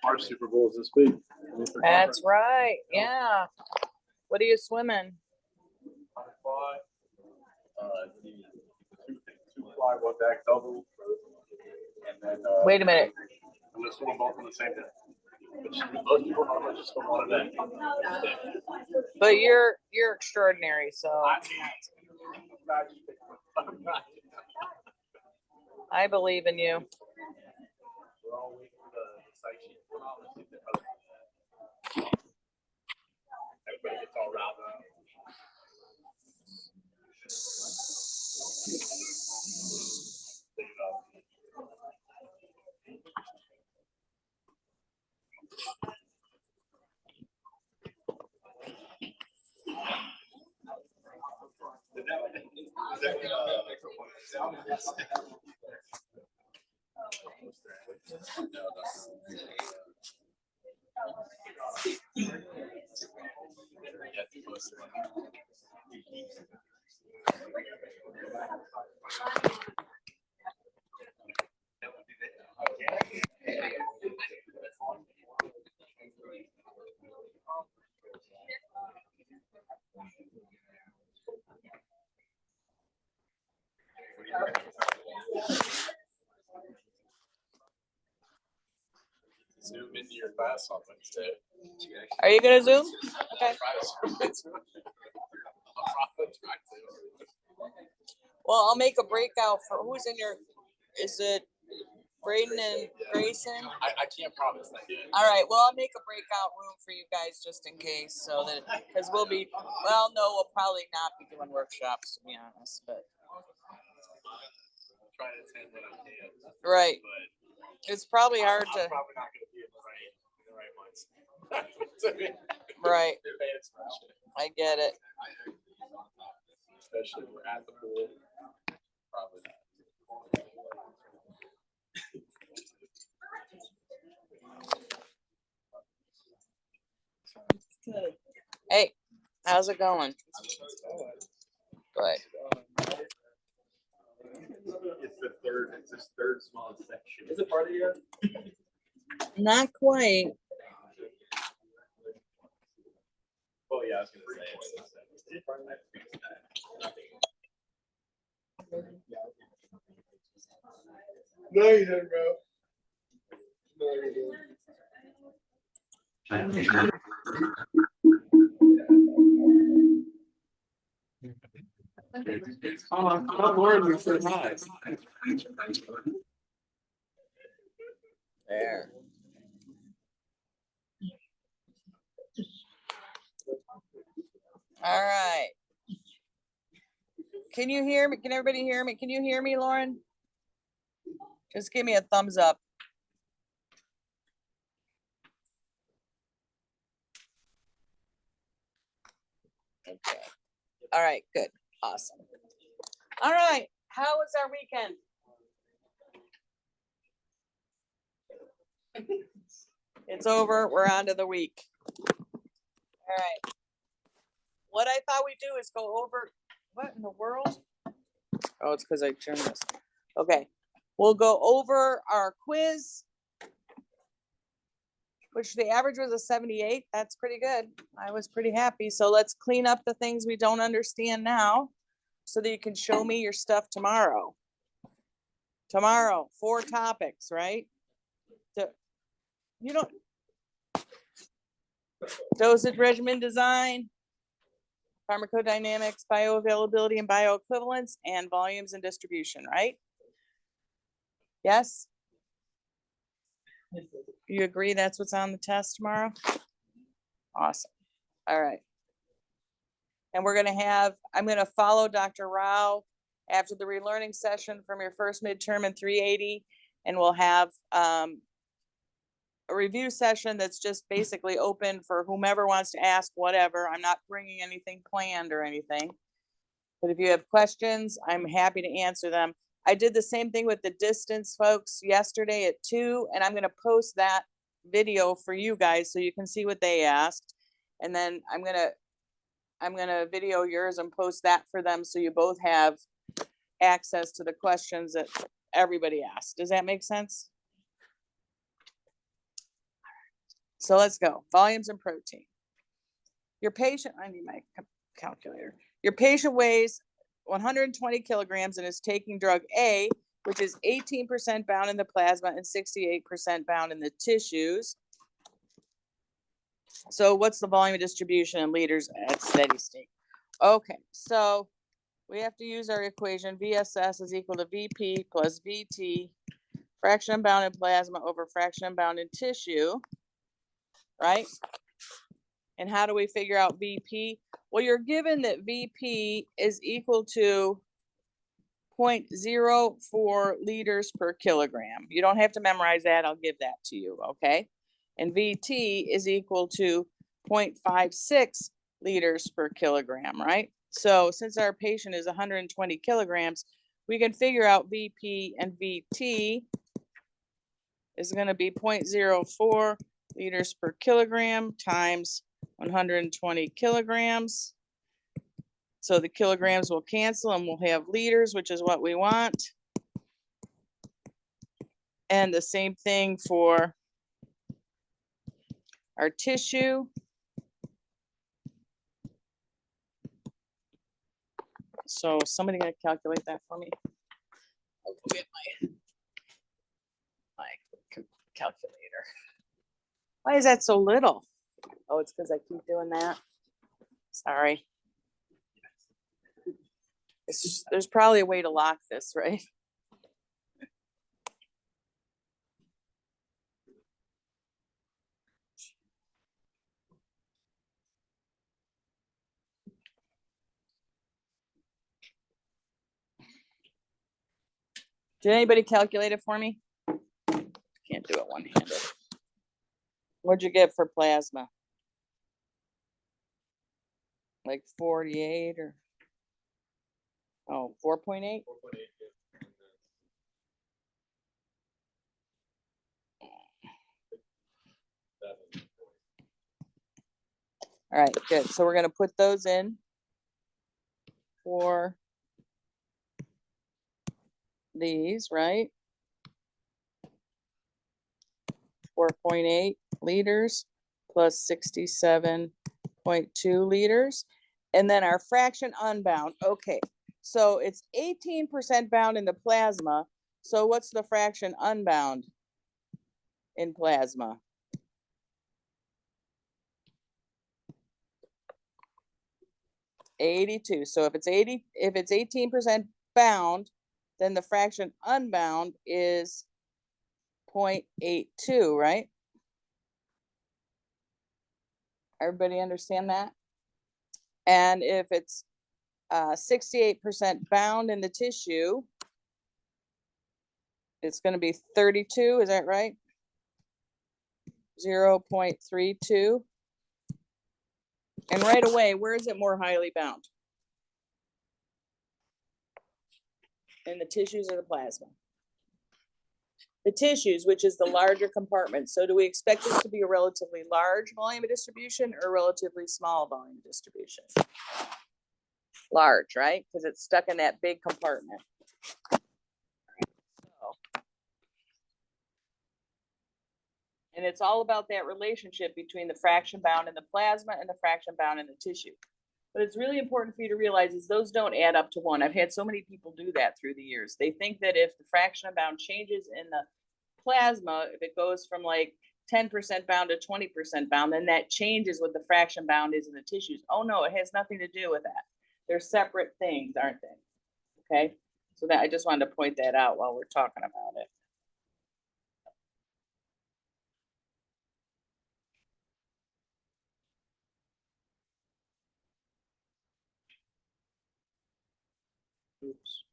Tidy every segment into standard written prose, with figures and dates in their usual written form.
Our Super Bowl is this week. That's right. Yeah. What are you swimming? Two fly, one back double. And then, Wait a minute. I'm gonna swim both on the same day. Most people normally just swim one a day. But you're extraordinary, so I believe in you. We're all waiting for the site sheet to come out. Let's see if they're everybody gets all riled up. Zoom into your class on Wednesday. Are you gonna Zoom? Okay. Well, I'll make a breakout for who's in your. Is it Braden and Grayson? I can't promise that yet. All right. Well, I'll make a breakout room for you guys just in case, so that because we'll be. Well, no, we'll probably not be doing workshops to be honest, but. Try to attend when I can. Right. But it's probably hard I'm to. probably not going to be in the right ones. Right. I get it. Especially if we're at the pool. Probably not. Hey, how's it going? Good. It's this third smallest section. Is it part of you? Not quite. Oh yeah, I was gonna say No, you didn't, bro. No, you didn't. Oh, I'm Lauren, you said hi. There. All right. Can you hear me? Can everybody hear me? Can you hear me, Lauren? Just give me a thumbs up. Okay. All right, good. Awesome. All right. How was our weekend? It's over. We're on to the week. All right. What I thought we'd do is go over what in the world? Oh, it's because I turned this. Okay. We'll go over our quiz, which the average was a 78. That's pretty good. I was pretty happy. So let's clean up the things we don't understand now so that you can show me your stuff tomorrow. Tomorrow, 4 topics, right? You don't. Dosage regimen design, pharmacodynamics, bioavailability and bioequivalence, and volumes and distribution, right? Yes? You agree that's what's on the test tomorrow? Awesome. All right. And we're gonna have, I'm gonna follow Dr. Rao after the relearning session from your first midterm in 380. And we'll have a review session that's just basically open for whomever wants to ask whatever. I'm not bringing anything planned or anything. But if you have questions, I'm happy to answer them. I did the same thing with the distance folks yesterday at 2, and I'm gonna post that video for you guys so you can see what they asked. And then I'm gonna video yours and post that for them so you both have access to the questions that everybody asked. Does that make sense? So let's go. Volumes and protein. Your patient, I need my calculator. Your patient weighs 120 kilograms and is taking drug A, which is 18% bound in the plasma and 68% bound in the tissues. So what's the volume of distribution in liters at steady state? Okay, so we have to use our equation. VSS is equal to VP plus VT, fraction unbound in plasma over fraction unbound in tissue, right? And how do we figure out VP? Well, you're given that VP is equal to 0.04 liters per kilogram. You don't have to memorize that. I'll give that to you, okay? And VT is equal to 0.56 liters per kilogram, right? So since our patient is 120 kilograms, we can figure out VP and VT is going to be 0.04 liters per kilogram times 120 kilograms. So the kilograms will cancel and we'll have liters, which is what we want. And the same thing for our tissue. So somebody gonna calculate that for me? I'll go get my calculator. Why is that so little? Oh, it's because I keep doing that. Sorry. It's just, there's probably a way to lock this, right? Did anybody calculate it for me? Can't do it one-handed. What'd you get for plasma? Like 48 or? Oh, 4.8? All right, good. So we're gonna put those in for these, right? 4.8 liters plus 67.2 liters. And then our fraction unbound. Okay, so it's 18% bound in the plasma. So what's the fraction unbound in plasma? (82). So if it's 18% bound, then the fraction unbound is 0.82, right? Everybody understand that? And if it's 68% bound in the tissue, it's going to be 32, is that right? 0.32. And right away, where is it more highly bound? In the tissues or the plasma? The tissues, which is the larger compartment. So do we expect this to be a relatively large volume of distribution or relatively small volume of distribution? Large, right? Because it's stuck in that big compartment. And it's all about that relationship between the fraction bound in the plasma and the fraction bound in the tissue. But it's really important for you to realize is those don't add up to 1. I've had so many people do that through the years. They think that if the fraction bound changes in the plasma, if it goes from like 10% bound to 20% bound, then that changes what the fraction bound is in the tissues. Oh no, it has nothing to do with that. They're separate things, aren't they? Okay, so that I just wanted to point that out while we're talking about it. Oops.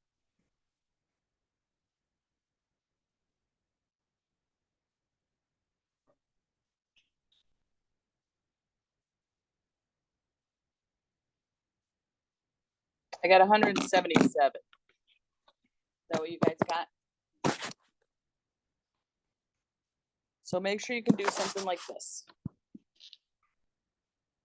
I got 177. Is that what you guys got? So make sure you can do something like this.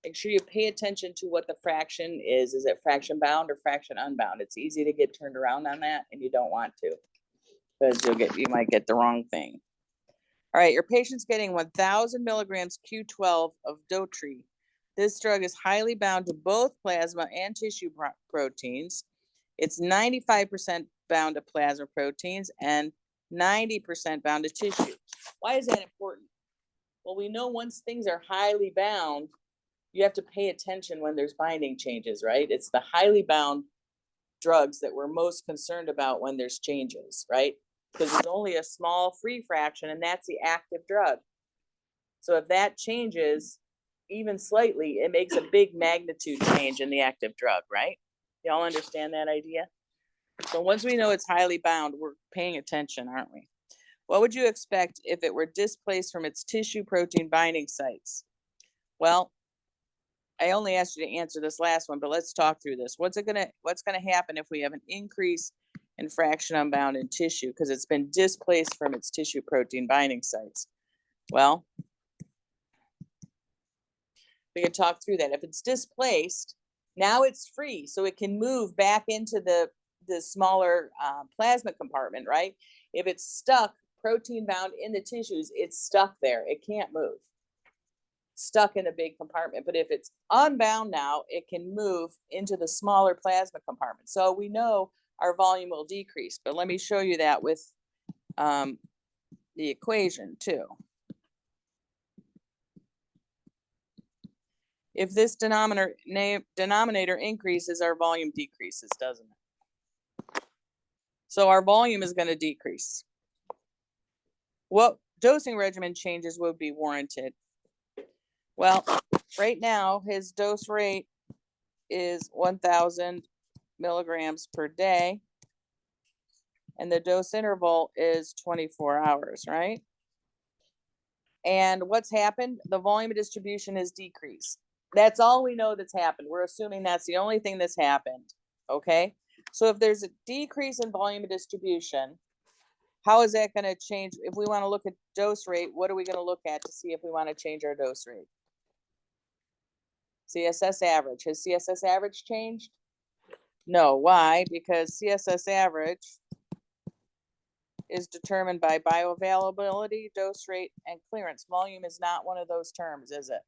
Make sure you pay attention to what the fraction is. Is it fraction bound or fraction unbound? It's easy to get turned around on that, and you don't want to, because you might get the wrong thing. All right, your patient's getting 1,000 milligrams Q12 of Dotry. This drug is highly bound to both plasma and tissue proteins. It's 95% bound to plasma proteins and 90% bound to tissue. Why is that important? Well, we know once things are highly bound, you have to pay attention when there's binding changes, right? It's the highly bound drugs that we're most concerned about when there's changes, right? Because it's only a small free fraction, and that's the active drug. So if that changes even slightly, it makes a big magnitude change in the active drug, right? Y'all understand that idea? So once we know it's highly bound, we're paying attention, aren't we? What would you expect if it were displaced from its tissue protein binding sites? Well, I only asked you to answer this last one, but let's talk through this. What's gonna happen if we have an increase in fraction unbound in tissue because it's been displaced from its tissue protein binding sites? Well, we can talk through that. If it's displaced, now it's free, so it can move back into the smaller plasma compartment, right? If it's stuck, protein bound in the tissues, it's stuck there. It can't move. Stuck in a big compartment. But if it's unbound now, it can move into the smaller plasma compartment. So we know our volume will decrease. But let me show you that with the equation too. If this denominator increases, our volume decreases, doesn't it? So our volume is going to decrease. What dosing regimen changes would be warranted? Well, right now, his dose rate is 1,000 milligrams per day, and the dose interval is 24 hours, right? And what's happened? The volume of distribution is decreased. That's all we know that's happened. We're assuming that's the only thing that's happened, okay? So if there's a decrease in volume of distribution, how is that going to change? If we want to look at dose rate, what are we going to look at to see if we want to change our dose rate? CSS average. Has CSS average changed? No. Why? Because CSS average is determined by bioavailability, dose rate, and clearance. Volume is not one of those terms, is it?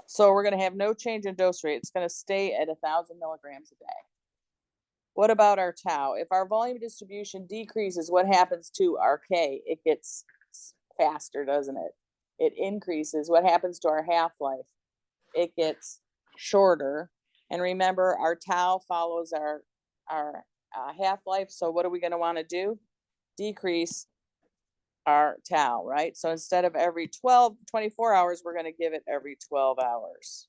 So we're going to have no change in dose rate. It's going to stay at 1,000 milligrams a day. What about our tau? If our volume distribution decreases, what happens to our K? It gets faster, doesn't it? It increases. What happens to our half-life? It gets shorter. And remember, our tau follows our half-life. So what are we going to want to do? Decrease our tau, right? So instead of every 24 hours, we're going to give it every 12 hours.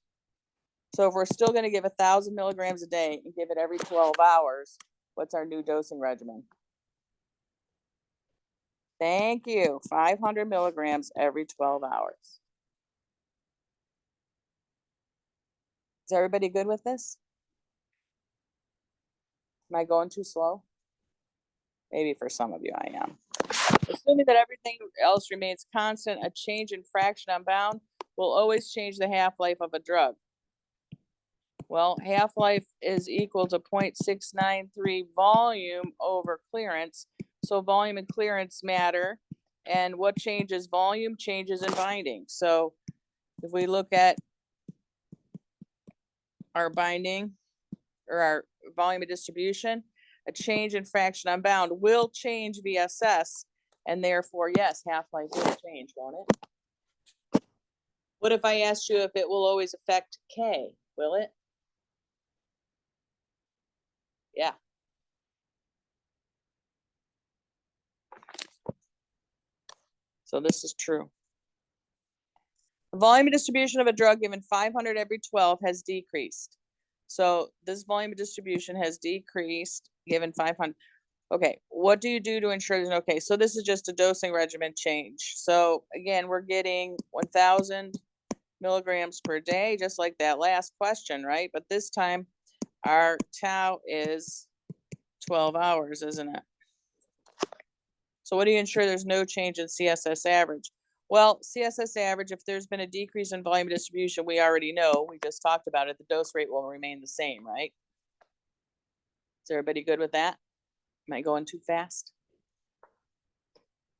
So if we're still going to give 1,000 milligrams a day and give it every 12 hours, what's our new dosing regimen? Thank you. 500 milligrams every 12 hours. Is everybody good with this? Am I going too slow? Maybe for some of you I am. Assuming that everything else remains constant, a change in fraction unbound will always change the half-life of a drug. Well, half-life is equal to 0.693 volume over clearance. So volume and clearance matter. And what changes volume? Changes in binding. So if we look at our binding or our volume of distribution, a change in fraction unbound will change VSS. And therefore, yes, half-life will change, won't it? What if I asked you if it will always affect K? Will it? Yeah. So this is true. The volume of distribution of a drug given 500 every 12 has decreased. So this volume of distribution has decreased, given 500. Okay, what do you do to ensure there's no, okay, so this is just a dosing regimen change. So again, we're getting 1,000 milligrams per day, just like that last question, right? But this time our tau is 12 hours, isn't it? So what do you ensure there's no change in CSS average? Well, CSS average, if there's been a decrease in volume distribution, we already know, we just talked about it, the dose rate will remain the same, right? Is everybody good with that? Am I going too fast?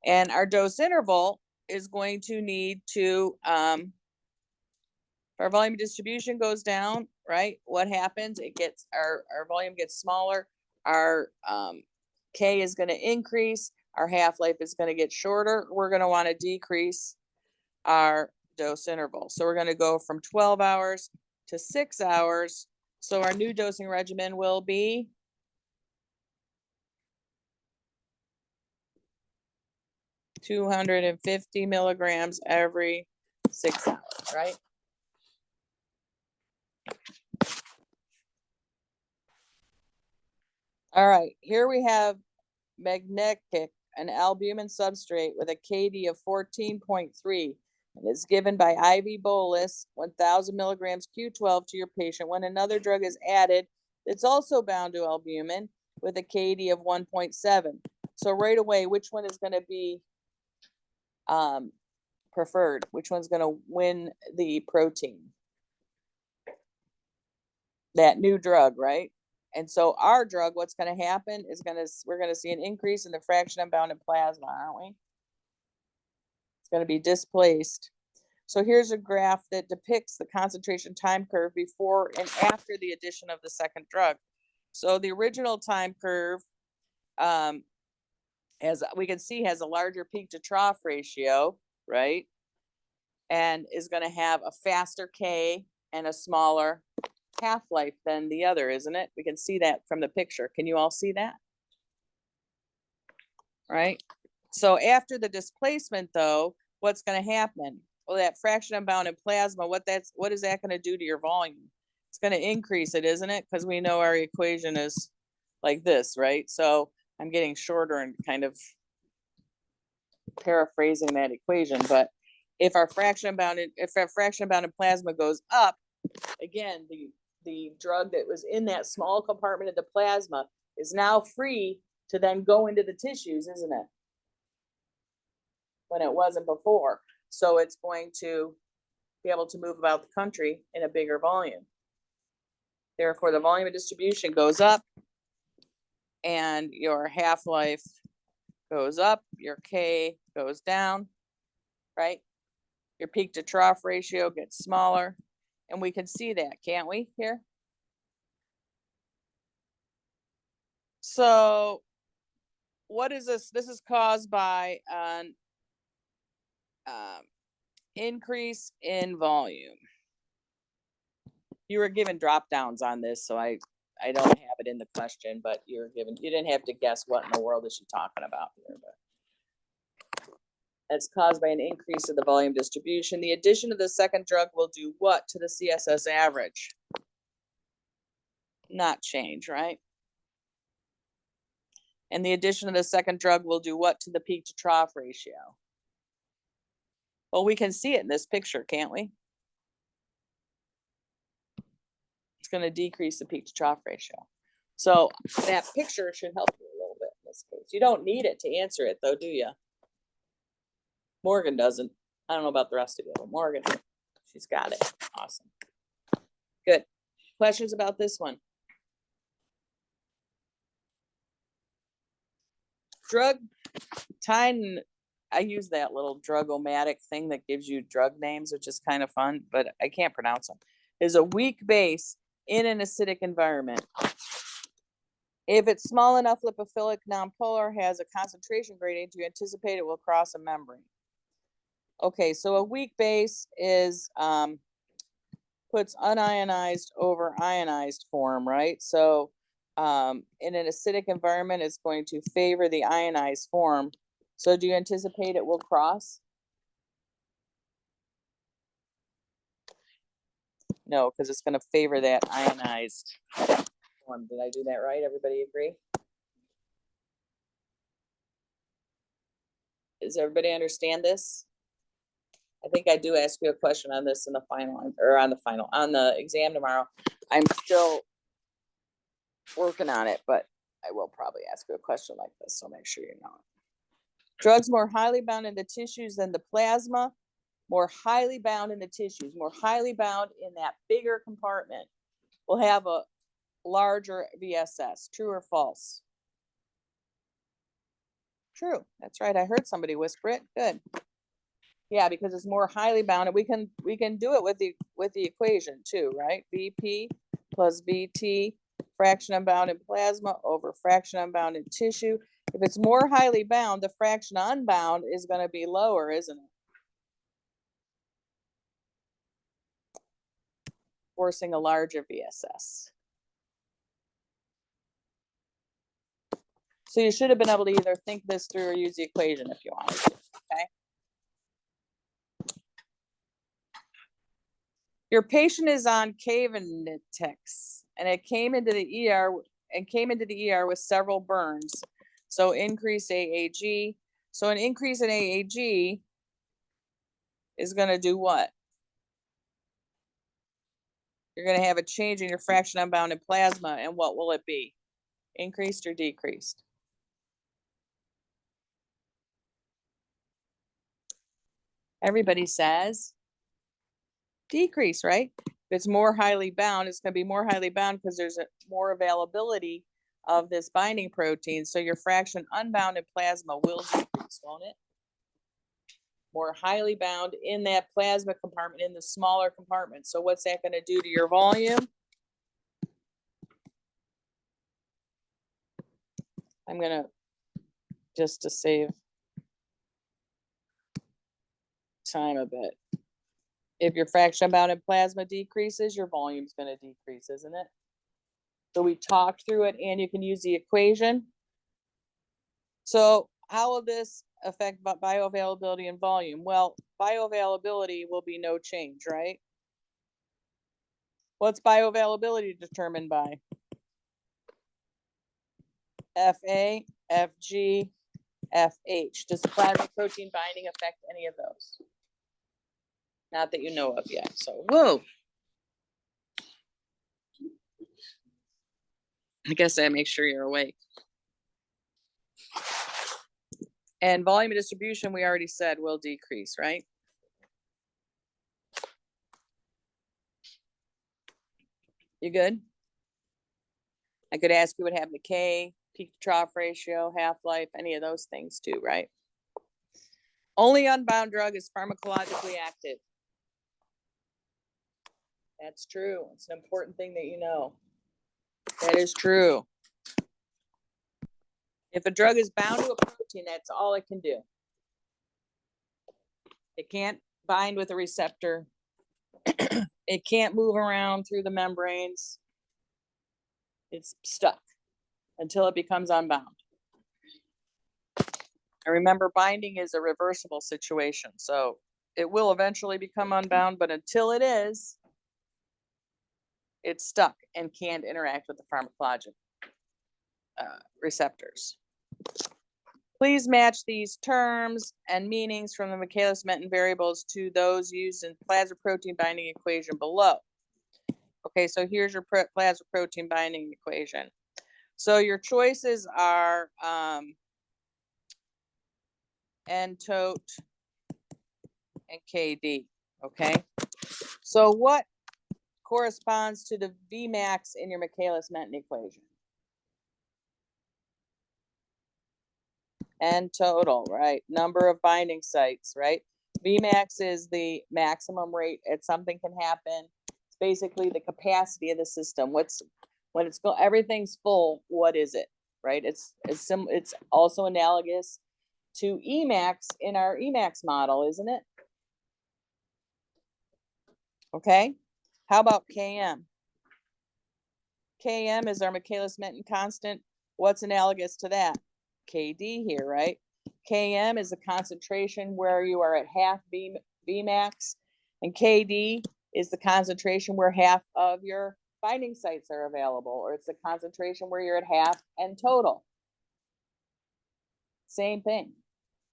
And our dose interval is going to need to, our volume distribution goes down, right? What happens? It gets, our volume gets smaller, our K is gonna increase, our half-life is gonna get shorter. We're gonna wanna decrease our dose interval. So we're gonna go from 12 hours to 6 hours. So our new dosing regimen will be 250 milligrams every 6 hours, right? All right, here we have Magnectic, an albumin substrate with a KD of 14.3, and is given by IV bolus 1,000 milligrams Q12 to your patient when another drug is added that's also bound to albumin with a KD of 1.7. So right away, which one is going to be preferred? Which one's going to win the protein? That new drug, right? And so our drug, what's going to happen is we're going to see an increase in the fraction unbounded plasma, aren't we? It's going to be displaced. So here's a graph that depicts the concentration time curve before and after the addition of the second drug. So the original time curve, as we can see, has a larger peak to trough ratio, right? And is going to have a faster K and a smaller half-life than the other, isn't it? We can see that from the picture. Can you all see that? Right? So after the displacement though, what's going to happen? Well, that fraction unbounded plasma, what is that going to do to your volume? It's going to increase it, isn't it? Because we know our equation is like this, right? So I'm getting shorter and kind of paraphrasing that equation, but if our fraction unbounded plasma goes up, again, the drug that was in that small compartment of the plasma is now free to then go into the tissues, isn't it? When it wasn't before. So it's going to be able to move about the country in a bigger volume. Therefore, the volume of distribution goes up and your half-life goes up, your K goes down, right? Your peak to trough ratio gets smaller. And we can see that, can't we, here? So what is this? This is caused by an increase in volume. You were given drop downs on this, so I don't have it in the question, but you didn't have to guess what in the world is she talking about here, but that's caused by an increase in the volume distribution. The addition of the second drug will do what to the CSS average? Not change, right? And the addition of the second drug will do what to the peak to trough ratio? Well, we can see it in this picture, can't we? It's going to decrease the peak to trough ratio. So that picture should help you a little bit in this case. You don't need it to answer it though, do you? Morgan doesn't. I don't know about the rest of you, but Morgan, she's got it. Awesome. Good. Questions about this one? Drug time. I use that little drug-o-matic thing that gives you drug names, which is kind of fun, but I can't pronounce them. Is a weak base in an acidic environment. If it's small enough, lipophilic, nonpolar, has a concentration gradient, you anticipate it will cross a membrane. Okay, so a weak base is puts unionized over ionized form, right? So in an acidic environment, it's going to favor the ionized form. So do you anticipate it will cross? No, because it's gonna favor that ionized form. Did I do that right? Everybody agree? Does everybody understand this? I think I do ask you a question on this in the final, or on the exam tomorrow. I'm still working on it, but I will probably ask you a question like this, so make sure you know it. Drugs more highly bound in the tissues than the plasma, more highly bound in the tissues, more highly bound in that bigger compartment will have a larger VSS. True or false? True. That's right. I heard somebody whisper it. Good. Yeah, because it's more highly bound, and we can do it with the equation too, right? VP plus VT, fraction unbound in plasma over fraction unbound in tissue. If it's more highly bound, the fraction unbound is going to be lower, isn't it? Forcing a larger VSS. So you should have been able to either think this through or use the equation if you wanted to, okay? Your patient is on Cavantex and it came into the ER with several burns. So increase AAG. So an increase in AAG is going to do what? You're going to have a change in your fraction unbound in plasma, and what will it be? Increased or decreased? Everybody says decrease, right? If it's more highly bound, it's going to be more highly bound because there's more availability of this binding protein. So your fraction unbound in plasma will decrease, won't it? More highly bound in that plasma compartment, in the smaller compartment. So what's that going to do to your volume? I'm going to, just to save time a bit. If your fraction unbound in plasma decreases, your volume is going to decrease, isn't it? So we talked through it, and you can use the equation. So how will this affect bioavailability and volume? Well, bioavailability will be no change, right? What's bioavailability determined by? FA, FG, FH. Does the plasma protein binding affect any of those? Not that you know of yet. So, whoa. I guess that makes sure you're awake. And volume of distribution, we already said, will decrease, right? You good? I could ask you what happened to K, peak to trough ratio, half-life, any of those things too, right? Only unbound drug is pharmacologically active. That's true. It's an important thing that you know. That is true. If a drug is bound to a protein, that's all it can do. It can't bind with a receptor. It can't move around through the membranes. It's stuck until it becomes unbound. And remember, binding is a reversible situation. So it will eventually become unbound, but until it is, it's stuck and can't interact with the pharmacologic receptors. Please match these terms and meanings from the Michaelis-Menten variables to those used in plasma protein binding equation below. Okay, so here's your plasma protein binding equation. So your choices are N-tote and KD, okay? So what corresponds to the Vmax in your Michaelis-Menten equation? And total, right? Number of binding sites, right? Vmax is the maximum rate at something can happen. It's basically the capacity of the system. When it's everything's full, what is it, right? It's also analogous to Emax in our Emax model, isn't it? Okay. How about Km? Km is our Michaelis-Menten constant. What's analogous to that? KD here, right? Km is the concentration where you are at half Vmax, and KD is the concentration where half of your binding sites are available, or it's the concentration where you're at half and total. Same thing.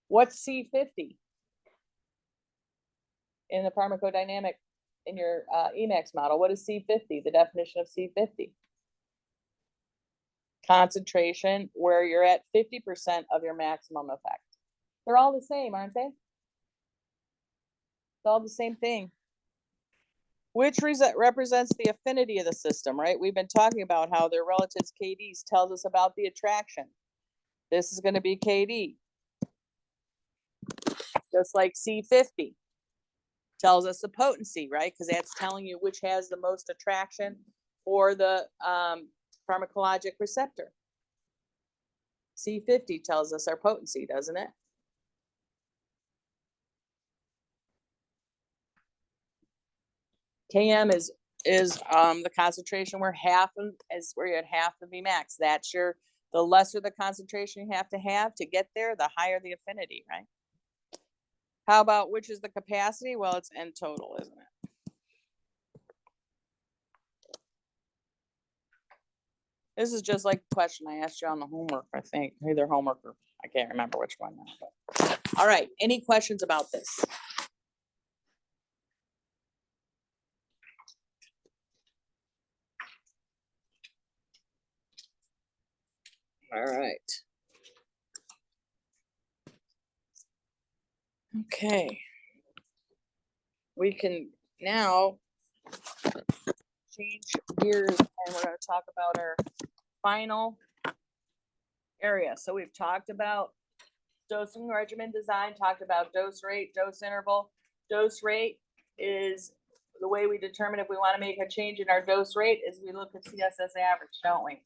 What's C50 in the pharmacodynamic, in your Emacs model? What is C50? The definition of C50. Concentration where you're at 50% of your maximum effect. They're all the same, aren't they? It's all the same thing. Which represents the affinity of the system, right? We've been talking about how their relatives KDs tells us about the attraction. This is going to be KD. Just like C50 tells us the potency, right? Because that's telling you which has the most attraction for the pharmacologic receptor. C50 tells us our potency, doesn't it? Km is the concentration where half of, is where you're at half of Vmax. That's the lesser the concentration you have to get there, the higher the affinity, right? How about which is the capacity? Well, it's N total, isn't it? This is just like the question I asked you on the homework, I think. Either homework or I can't remember which one now. But. All right, any questions about this? All right. Okay. We can now change gears and we're going to talk about our final area. So we've talked about dosing regimen design, talked about dose rate, dose interval. Dose rate is the way we determine if we want to make a change in our dose rate is we look at CSS average, don't we?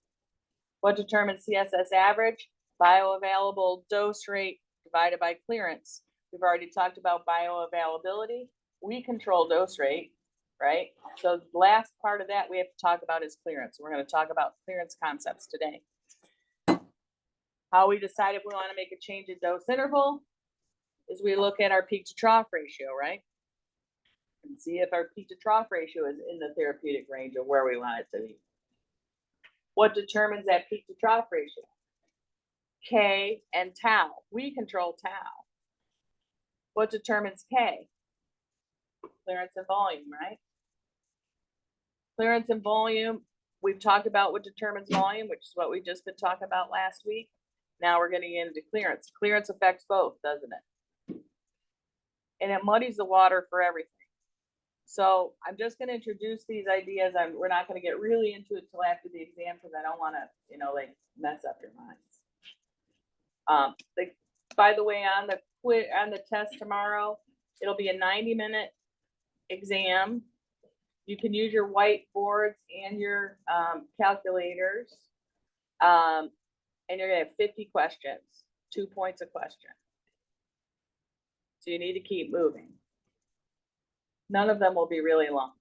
What determines CSS average? Bioavailable dose rate divided by clearance. We've already talked about bioavailability. We control dose rate, right? So the last part of that we have to talk about is clearance. We're going to talk about clearance concepts today. How we decide if we want to make a change in dose interval is we look at our peak to trough ratio, right? And see if our peak to trough ratio is in the therapeutic range of where we want it to be. What determines that peak to trough ratio? K and tau. We control tau. What determines K? Clearance and volume, right? Clearance and volume, we've talked about what determines volume, which is what we just been talking about last week. Now we're getting into clearance. Clearance affects both, doesn't it? And it muddies the water for everything. So I'm just going to introduce these ideas. We're not going to get really into it till after the exam because I don't want to, like mess up your minds. By the way, on the test tomorrow, it'll be a 90-minute exam. You can use your whiteboards and your calculators. And you're gonna have 50 questions, 2 points a question. So you need to keep moving. None of them will be really long.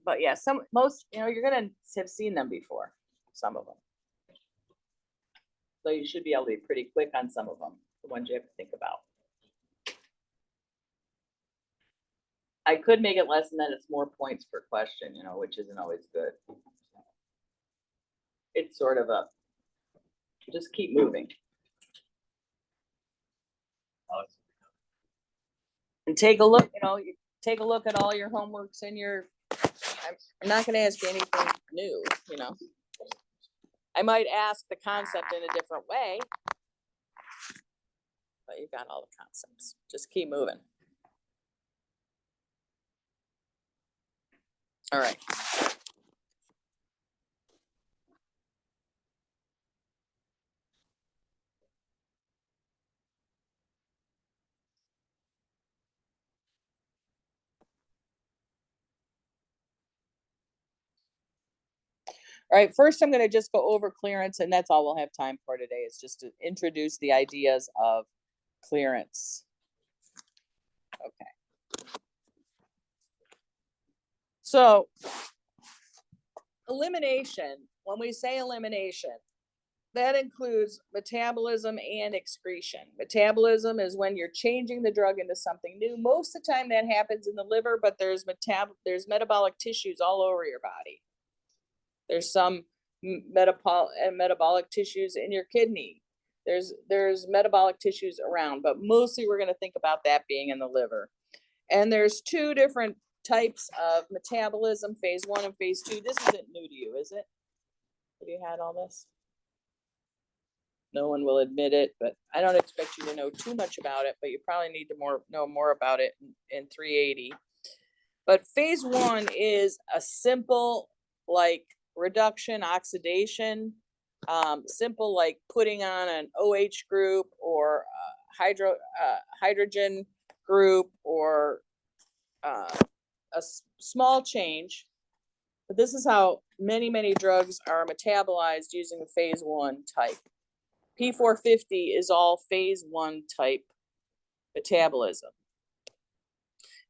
But yeah, most, you're gonna have seen them before, some of them. So you should be able to be pretty quick on some of them, the ones you have to think about. I could make it less and then it's more points per question, which isn't always good. It's sort of just keep moving. And take a look, take a look at all your homeworks and I'm not going to ask you anything new, I might ask the concept in a different way, but you've got all the concepts. Just keep moving. All right. All right, first I'm going to just go over clearance, and that's all we'll have time for today, is just to introduce the ideas of clearance. Okay. So elimination, when we say elimination, that includes metabolism and excretion. Metabolism is when you're changing the drug into something new. Most of the time that happens in the liver, but there's metabolic tissues all over your body. There's some metabolic tissues in your kidney. There's metabolic tissues around, but mostly we're going to think about that being in the liver. And there's two different types of metabolism, phase 1 and phase 2. This isn't new to you, is it? Have you had all this? No one will admit it, but I don't expect you to know too much about it, but you probably need to know more about it in 380. But phase 1 is a simple, like, reduction, oxidation, simple, like putting on an OH group or hydrogen group, or a small change. But this is how many drugs are metabolized using the phase 1 type. P450 is all phase 1 type metabolism.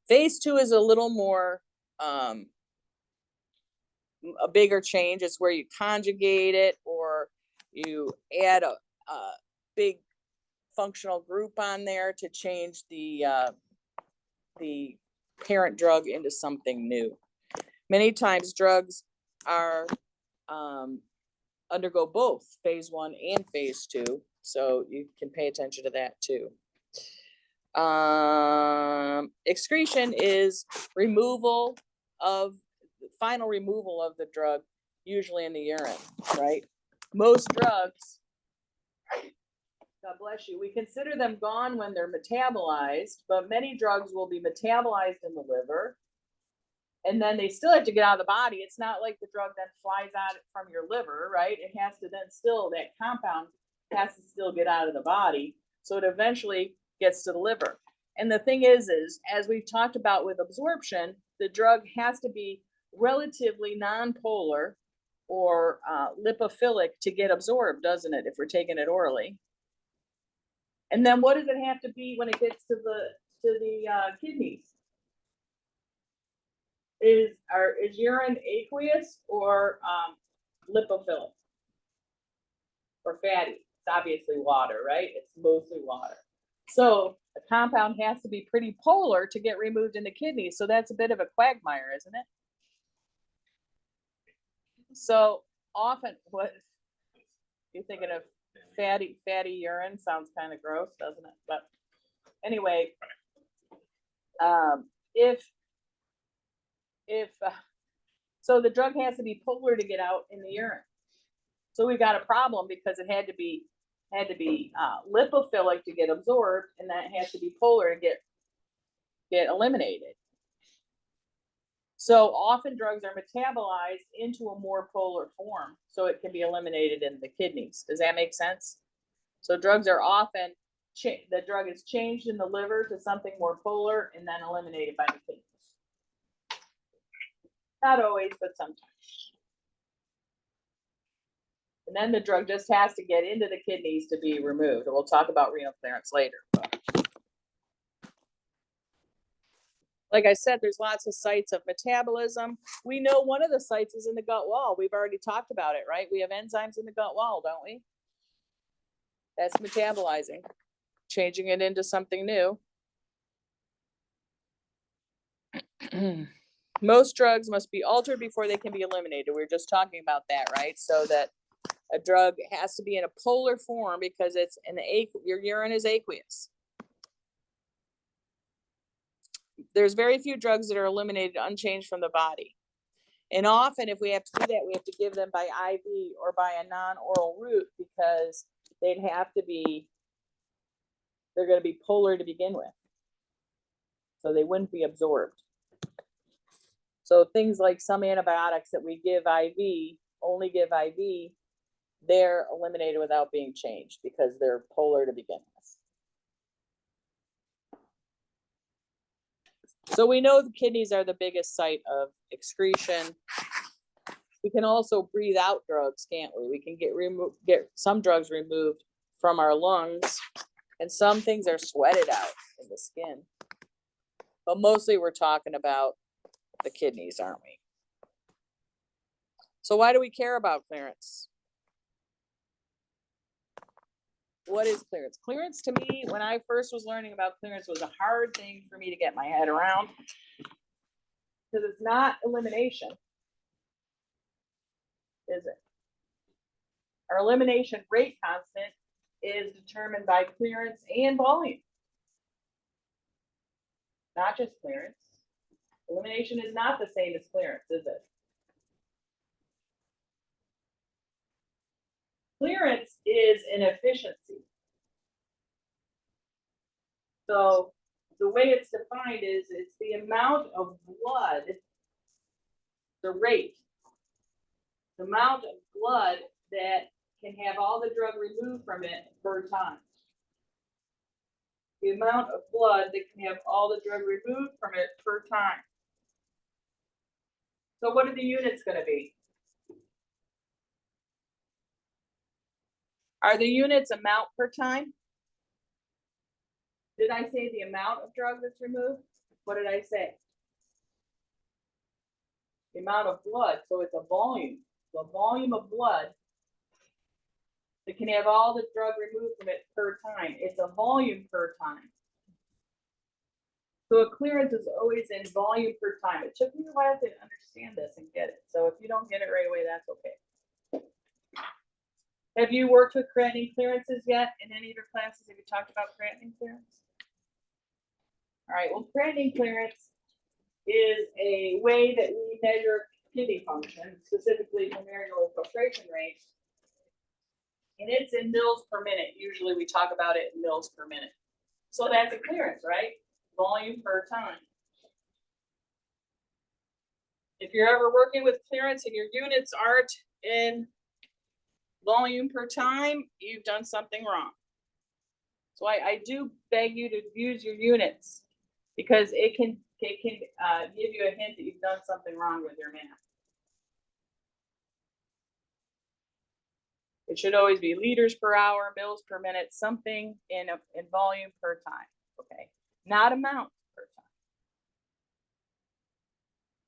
Phase 2 is a little more, a bigger change. It's where you conjugate it, or you add a big functional group on there to change the parent drug into something new. Many times drugs are undergo both phase 1 and phase 2, so you can pay attention to that too. Excretion is final removal of the drug, usually in the urine, right? Most drugs, God bless you, we consider them gone when they're metabolized, but many drugs will be metabolized in the liver, and then they still have to get out of the body. It's not like the drug then flies out from your liver, right? It has to then still, that compound has to still get out of the body, so it eventually gets to the liver. And the thing is as we've talked about with absorption, the drug has to be relatively non-polar or lipophilic to get absorbed, doesn't it, if we're taking it orally? And then what does it have to be when it gets to the kidneys? Is urine aqueous or lipophilic or fatty? It's obviously water, right? It's mostly water. So the compound has to be pretty polar to get removed in the kidneys. So that's a bit of a quagmire, isn't it? So often, what you're thinking of, fatty urine sounds kind of gross, doesn't it? But anyway, so the drug has to be polar to get out in the urine. So we've got a problem because it had to be lipophilic to get absorbed, and that has to be polar to get eliminated. So often drugs are metabolized into a more polar form, so it can be eliminated in the kidneys. Does that make sense? So drugs are often, the drug is changed in the liver to something more polar and then eliminated by the kidneys. Not always, but sometimes. And then the drug just has to get into the kidneys to be removed. And we'll talk about renal clearance later. Like I said, there's lots of sites of metabolism. We know one of the sites is in the gut wall. We've already talked about it, right? We have enzymes in the gut wall, don't we? That's metabolizing, changing it into something new. Most drugs must be altered before they can be eliminated. We were just talking about that, right? So that a drug has to be in a polar form because it's in your urine is aqueous. There's very few drugs that are eliminated unchanged from the body. And often if we have to do that, we have to give them by IV or by a non-oral route because they're going to be polar to begin with. So they wouldn't be absorbed. So things like some antibiotics that we give IV, only give IV, they're eliminated without being changed because they're polar to begin with. So we know the kidneys are the biggest site of excretion. We can also breathe out drugs, can't we? We can get some drugs removed from our lungs, and some things are sweated out in the skin. But mostly we're talking about the kidneys, aren't we? So why do we care about clearance? what is clearance? Clearance to me, when I first was learning about clearance, was a hard thing for me to get my head around. Because it's not elimination, is it? Our elimination rate constant is determined by clearance and volume. Not just clearance. Elimination is not the same as clearance, is it? Clearance is an efficiency. So the way it's defined is it's the amount of blood, the rate, the amount of blood that can have all the drug removed from it per time. The amount of blood that can have all the drug removed from it per time. So what are the units going to be? Are the units amount per time? Did I say the amount of drug that's removed? What did I say? The amount of blood, so it's a volume. The volume of blood that can have all the drug removed from it per time. It's a volume per time. So a clearance is always in volume per time. It took me a while to understand this and get it. So if you don't get it right away, that's okay. Have you worked with creatinine clearances yet in any of your classes? Have you talked about creatinine clearance? All right, well, creatinine clearance is a way that we measure kidney function, specifically glomerular filtration rate. And it's in mils per minute. Usually we talk about it in mils per minute. So that's a clearance, right? Volume per time. If you're ever working with clearance and your units aren't in volume per time, you've done something wrong. So I do beg you to use your units because it can give you a hint that you've done something wrong with your math. It should always be liters per hour, mils per minute, something in volume per time, okay? Not amount per time.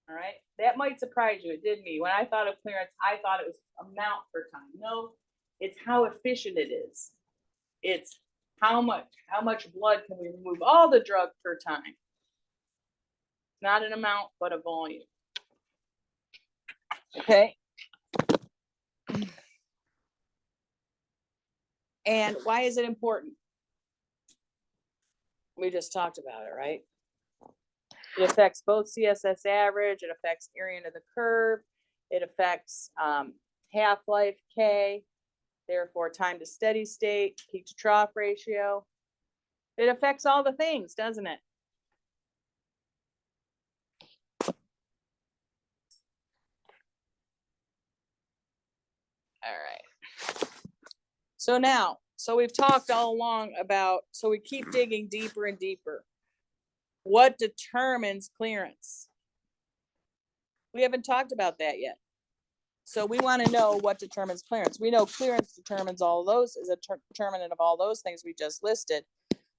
All right, that might surprise you. It did me. When I thought of clearance, I thought it was amount per time. No, it's how efficient it is. It's how much blood can we remove all the drug per time. Not an amount, but a volume. Okay. And why is it important? We just talked about it, right? It affects both CSS average, it affects area under the curve, it affects half-life K, therefore time to steady state, peak to trough ratio. It affects all the things, doesn't it? All right. So we've talked all along about, so we keep digging deeper and deeper. What determines clearance? We haven't talked about that yet. So we want to know what determines clearance. We know clearance determines all those, is a determinant of all those things we just listed.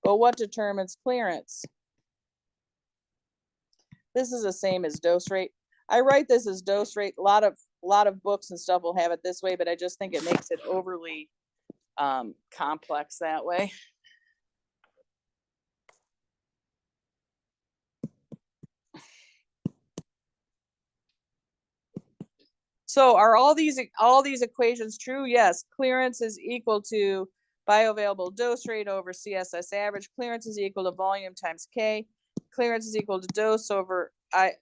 But what determines clearance? This is the same as dose rate. I write this as dose rate. A lot of books and stuff will have it this way, but I just think it makes it overly complex that way. So are all these equations true? Yes. Clearance is equal to bioavailable dose rate over CSS average. Clearance is equal to volume times K. Clearance is equal to dose over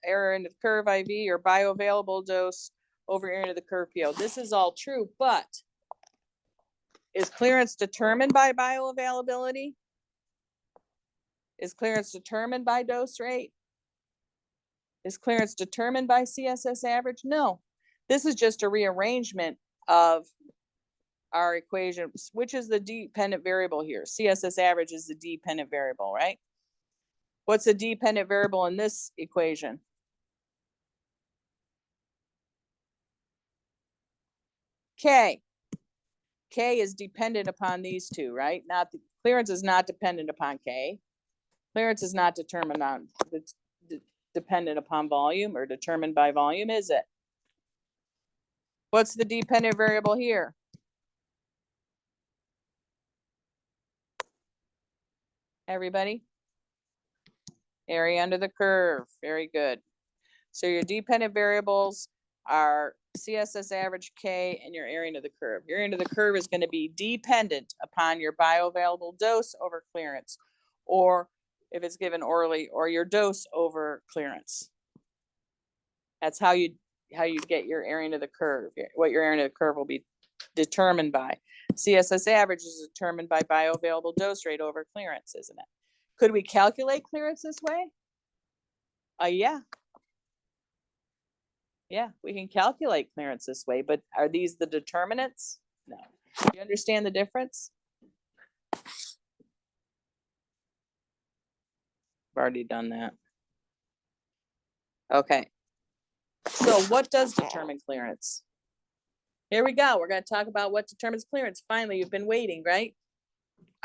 area under the curve IV, or bioavailable dose over area under the curve PO. This is all true, but is clearance determined by bioavailability? Is clearance determined by dose rate? Is clearance determined by CSS average? No. This is just a rearrangement of our equation, which is the dependent variable here. CSS average is the dependent variable, right? What's the dependent variable in this equation? K. K is dependent upon these two, right? Not the clearance is not dependent upon K. Clearance is not determined on, it's dependent upon volume or determined by volume, is it? What's the dependent variable here? Everybody? Area under the curve, very good. So your dependent variables are CSS average K and your area under the curve. Your area under the curve is going to be dependent upon your bioavailable dose over clearance, or if it's given orally, or your dose over clearance. That's how you get your area under the curve. What your area under the curve will be determined by. CSS average is determined by bioavailable dose rate over clearance, isn't it? Could we calculate clearance this way? Yeah. Yeah, we can calculate clearance this way, but are these the determinants? No. Do you understand the difference? I've already done that. Okay. So what does determine clearance? Here we go. We're going to talk about what determines clearance. Finally, you've been waiting, right?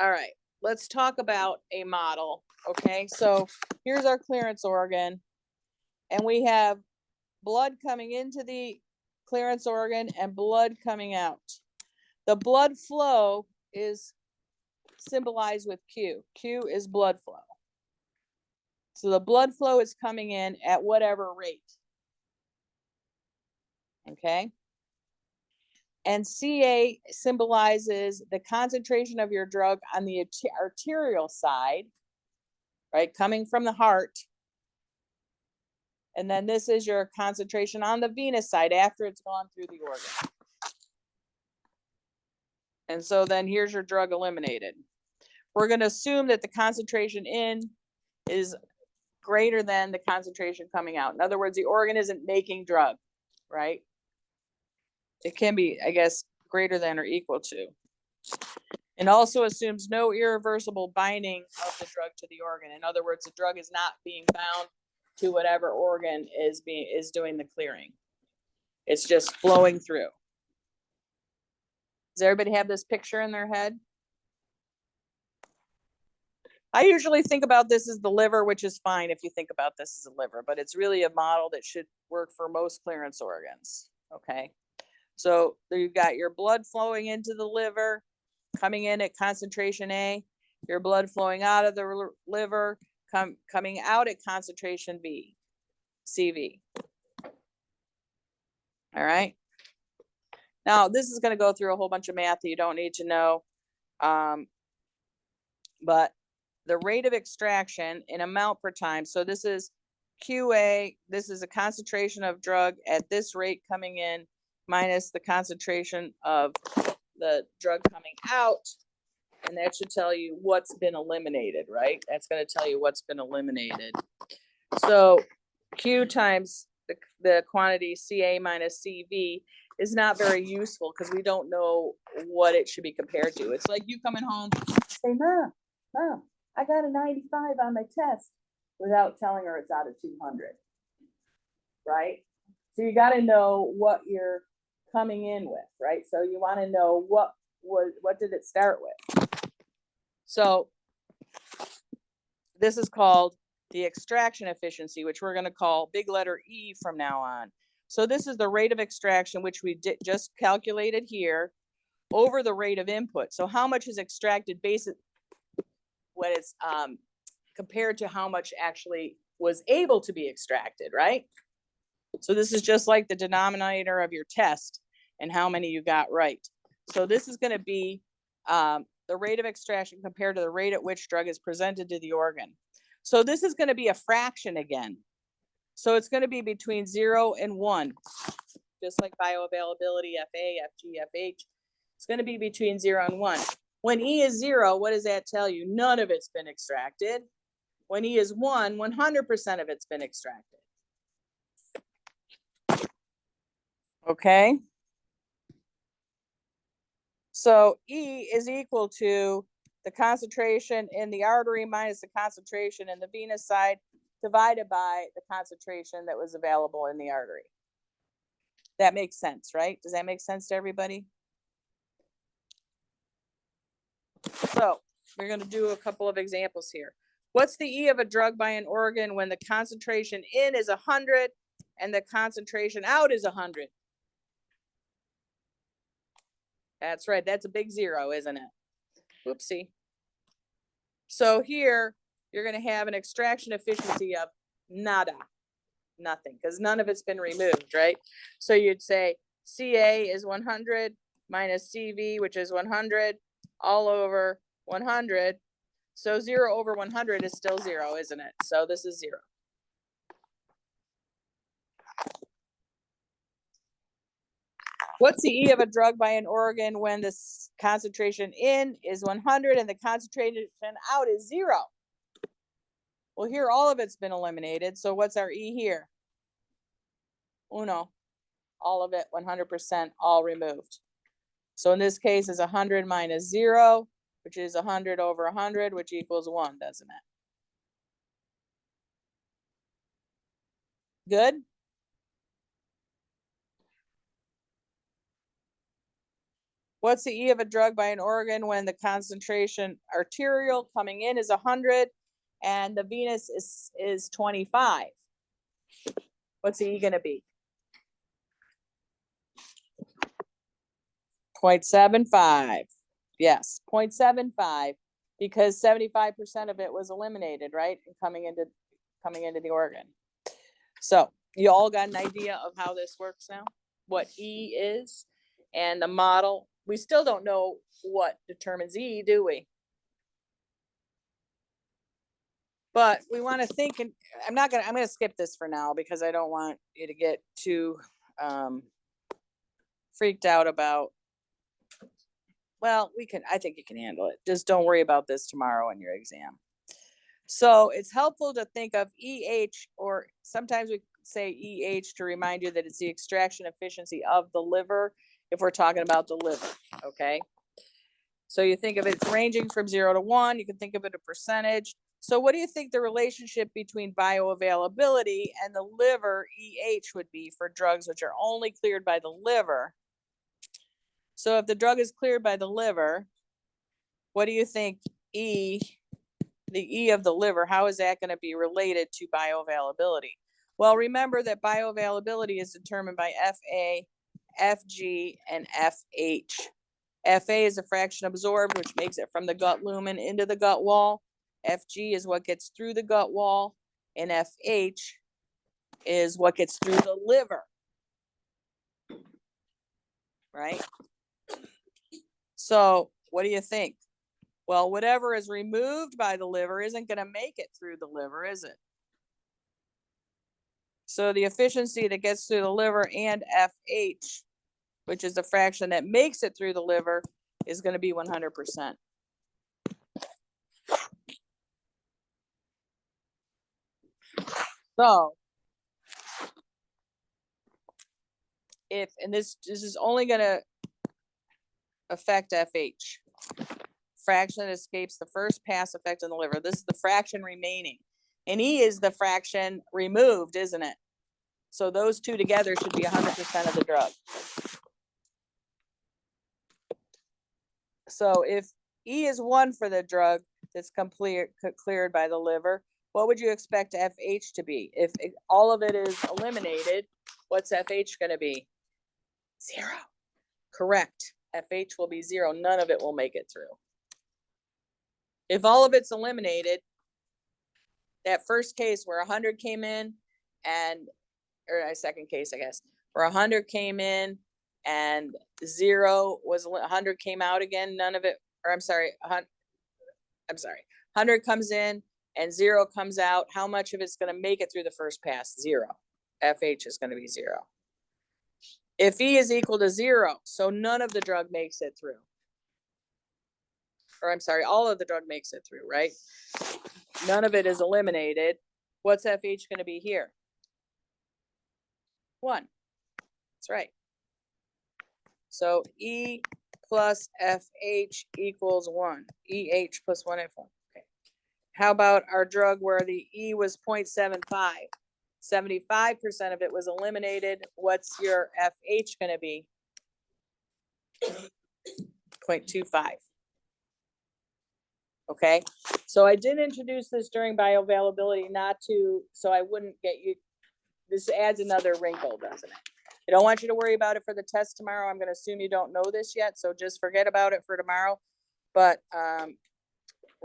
All right. Let's talk about a model. Okay. So here's our clearance organ, and we have blood coming into the clearance organ and blood coming out. The blood flow is symbolized with Q. Q is blood flow. So the blood flow is coming in at whatever rate. Okay. And CA symbolizes the concentration of your drug on the arterial side, right? Coming from the heart. And then this is your concentration on the venous side after it's gone through the organ. And so then here's your drug eliminated. We're going to assume that the concentration in is greater than the concentration coming out. In other words, the organ isn't making drug, right? It can be, I guess, greater than or equal to. And also assumes no irreversible binding of the drug to the organ. In other words, the drug is not being bound to whatever organ is doing the clearing. It's just flowing through. Does everybody have this picture in their head? I usually think about this as the liver, which is fine if you think about this as a liver, but it's really a model that should work for most clearance organs. Okay. So you've got your blood flowing into the liver, coming in at concentration A, your blood flowing out of the liver, coming out at concentration B, CV. All right. Now, this is going to go through a whole bunch of math that you don't need to know. But the rate of extraction in amount per time. So this is QA. This is a concentration of drug at this rate coming in minus the concentration of the drug coming out. And that should tell you what's been eliminated, right? That's going to tell you what's been eliminated. So Q times the quantity CA minus CV is not very useful because we don't know what it should be compared to. It's like you coming home, say, Mom, I got a 95 on my test without telling her it's out of 200, right? So you got to know what you're coming in with, right? So you want to know what did it start with? So this is called the extraction efficiency, which we're going to call big letter E from now on. So this is the rate of extraction, which we just calculated here, over the rate of input. So how much is extracted based when it's compared to how much actually was able to be extracted, right? So this is just like the denominator of your test and how many you got right. So this is going to be the rate of extraction compared to the rate at which drug is presented to the organ. So this is going to be a fraction again. So it's going to be between 0 and 1, just like bioavailability, FA, FG, FH. It's going to be between 0 and 1. When E is 0, what does that tell you? None of it's been extracted. When E is 1, 100% of it's been extracted. Okay. So E is equal to the concentration in the artery minus the concentration in the venous side divided by the concentration that was available in the artery. That makes sense, right? Does that make sense to everybody? So we're going to do a couple of examples here. What's the E of a drug by an organ when the concentration in is 100 and the concentration out is 100? That's right. That's a big 0, isn't it? Whoopsie. So here, you're gonna have an extraction efficiency of nada, nothing, because none of it's been removed, right? So you'd say CA is 100 minus CV, which is 100, all over 100. So 0 over 100 is still 0, isn't it? So this is 0. What's the E of a drug by an organ when the concentration in is 100 and the concentration out is 0? Well, here all of it's been eliminated. So what's our E here? Uno. All of it, 100%, all removed. So in this case is 100 minus 0, which is 100 over 100, which equals 1, doesn't it? Good? What's the E of a drug by an organ when the concentration arterial coming in is 100 and the venous is 25? What's the E going to be? 0.75. Yes, 0.75, because 75% of it was eliminated, right? And coming into the organ. So you all got an idea of how this works now, what E is, and the model. We still don't know what determines E, do we? But we want to think, and I'm going to skip this for now because I don't want you to get too freaked out about, well, I think you can handle it. Just don't worry about this tomorrow in your exam. So it's helpful to think of EH, or sometimes we say EH to remind you that it's the extraction efficiency of the liver if we're talking about the liver, okay? So you think of it ranging from 0 to 1, you can think of it a percentage. So what do you think the relationship between bioavailability and the liver EH would be for drugs which are only cleared by the liver? So if the drug is cleared by the liver, what do you think the E of the liver, how is that going to be related to bioavailability? Well, remember that bioavailability is determined by FA, FG, and FH. FA is a fraction absorbed, which makes it from the gut lumen into the gut wall. FG is what gets through the gut wall, and FH is what gets through the liver, right? So what do you think? Well, whatever is removed by the liver isn't going to make it through the liver, is it? So the efficiency that gets through the liver and FH, which is the fraction that makes it through the liver, is going to be 100%. So if, and this is only going to affect FH, fraction that escapes the first pass effect in the liver. This is the fraction remaining. And E is the fraction removed, isn't it? So those two together should be 100% of the drug. So if E is 1 for the drug that's cleared by the liver, what would you expect FH to be? If all of it is eliminated, what's FH going to be? 0. Correct. FH will be 0. None of it will make it through. If all of it's eliminated, that first case where 100 came in or a second case, I guess, where 100 came in and 0 was 100 came out again, none of it, or I'm sorry, 100 comes in and 0 comes out. How much of it's going to make it through the first pass? 0. FH is going to be 0. If E is equal to 0, so none of the drug makes it through. Or I'm sorry, all of the drug makes it through, right? None of it is eliminated. What's FH going to be here? 1. That's right. So E plus FH equals 1. EH plus 1F1. Okay. How about our drug where the E was 0.75? 75% of it was eliminated. What's your FH going to be? 0.25. Okay, so I did introduce this during bioavailability, so I wouldn't get you, this adds another wrinkle, doesn't it? I don't want you to worry about it for the test tomorrow. I'm going to assume you don't know this yet, so just forget about it for tomorrow. But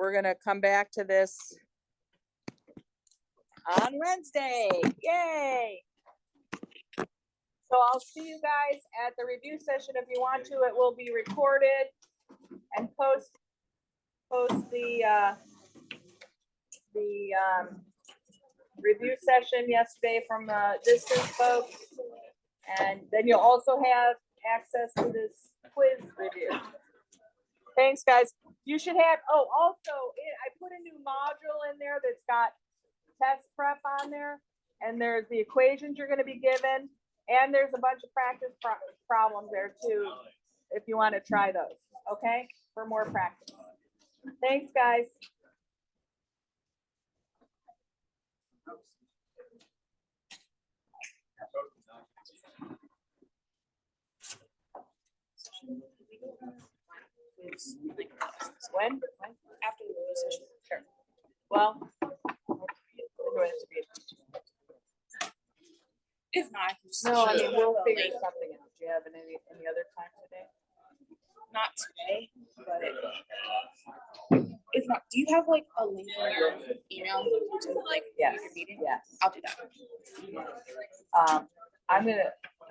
we're gonna come back to this on Wednesday. Yay! So I'll see you guys at the review session if you want to. It will be recorded and post the review session yesterday from distance folks. And then you'll also have access to this quiz review. Thanks, guys. You should have, I put a new module in there that's got test prep on there. And there's the equations you're gonna be given. And there's a bunch of practice problems there too, if you want to try those, okay? For more practice. Thanks, guys. When? After the review session. Sure. Well, it has to be. If not, I can just. No, I show mean, you we'll the figure link. something out. Do you have any other time today? Not today, but if not, do you have like a link in your email to like Yes, your meeting? yes. I'll do that.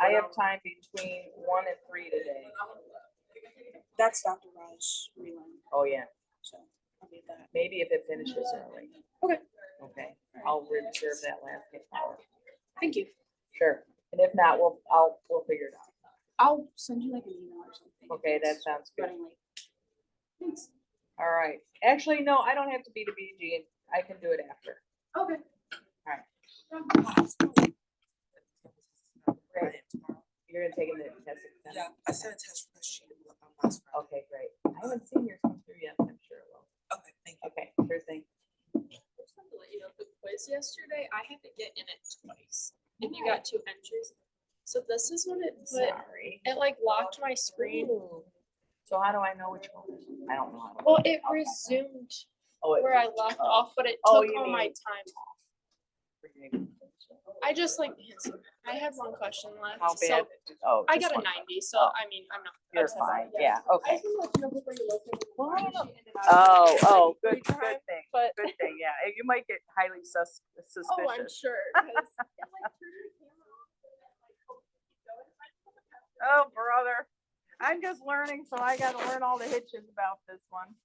I have time between 1 and 3 today. That's Dr. Raj Reland, Oh, yeah. so I'll need that. Maybe if it finishes early. Okay. Okay, I'll reserve that last hour. Thank you. Sure. And if not, we'll figure it out. I'll send you like an email or something. if Okay, that it's sounds good. running late. Thanks. All right. Actually, no, I don't have to be to BG. I can do it after. Okay. Alright. Right. Great. You're gonna take the test exam? Yeah, I sent a test request to you last Friday. Okay, great. I haven't seen yours come through yet. I'm sure it will. Okay, thank you. Okay, sure thing. Just wanted to let you know, the quiz yesterday, I had to get in it twice, and you got 2 entries. So this is what it put, Sorry. it like locked my screen. Ooh. So how do I know which one? I don't know. How to Well, work it out that. resumed Oh, it where I left oh. off, but it Oh, took you all my mean- time off. How I just like, I had one question left, bad? so Oh, I just got a one. 90, so Oh. I mean, I'm not. You're upset fine. about it. Yeah, I okay. just wanted to let you know before you look at it. Well, I don't know. She ended up Oh, like oh, three good times, thing. But, Good thing, yeah. You might get highly suspicious. oh, I'm sure, 'cause it, like, turned the camera off, and then, like, oh, keep going. If I put the camera Oh, brother. I'm just learning, so I gotta learn all the hitches about this one.